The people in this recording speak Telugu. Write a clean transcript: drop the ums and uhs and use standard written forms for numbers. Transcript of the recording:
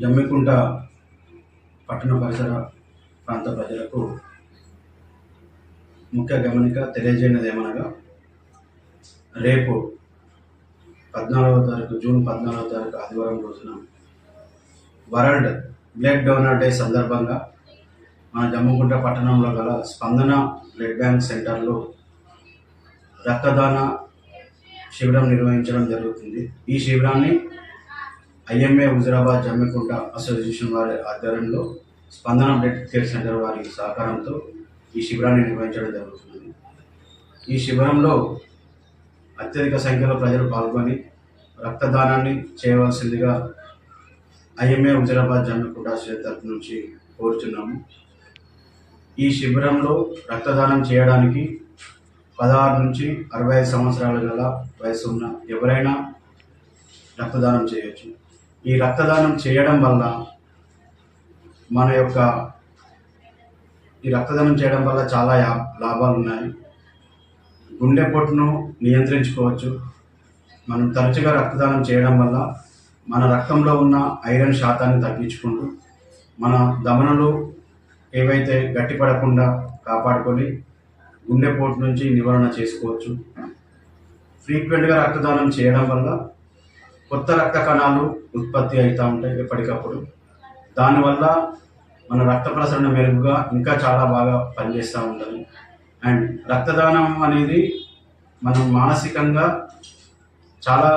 జమ్మికుంట పట్టణ పరిసర ప్రాంత ప్రజలకు ముఖ్య గమనిక తెలియజేయనిది ఏమనగా, రేపు 14వ తారీఖు జూన్ 14వ తారీఖు ఆదివారం రోజున వరల్డ్ బ్లడ్ డోనర్ డే సందర్భంగా మన జమ్మికుంట పట్టణంలో గల స్పందన బ్లడ్ బ్యాంక్ సెంటర్లో రక్తదాన శిబిరం నిర్వహించడం జరుగుతుంది. ఈ శిబిరాన్ని ఐఎంఏ హుజరాబాద్ జమ్మికుంట అసోసియేషన్ వారి ఆధ్వర్యంలో స్పందన బ్లడ్ కేర్ సెంటర్ వారి సహకారంతో ఈ శిబిరాన్ని నిర్వహించడం జరుగుతుంది. ఈ శిబిరంలో అత్యధిక సంఖ్యలో ప్రజలు పాల్గొని రక్తదానాన్ని చేయవలసిందిగా ఐఎంఏ హుజరాబాద్ జమ్మికుంట అసోసియేషన్ తరఫు నుంచి కోరుచున్నాము. ఈ శిబిరంలో రక్తదానం చేయడానికి 16 నుంచి 65 సంవత్సరాల గల వయసు ఉన్న ఎవరైనా రక్తదానం చేయవచ్చు. ఈ రక్తదానం చేయడం వల్ల చాలా లాభాలు ఉన్నాయి. గుండెపోటును నియంత్రించుకోవచ్చు. మనం తరచుగా రక్తదానం చేయడం వల్ల మన రక్తంలో ఉన్న ఐరన్ శాతాన్ని తగ్గించుకుంటూ మన ధమనులు ఏవైతే గట్టిపడకుండా కాపాడుకొని గుండెపోటు నుంచి నివారణ చేసుకోవచ్చు. ఫ్రీక్వెంట్గా రక్తదానం చేయడం వల్ల కొత్త రక్త కణాలు ఉత్పత్తి అవుతూ ఉంటాయి ఎప్పటికప్పుడు. దానివల్ల మన రక్త ప్రసరణ మెరుగుగా ఇంకా చాలా బాగా పనిచేస్తూ ఉంటుంది. అండ్ రక్తదానం అనేది మనం మానసికంగా చాలా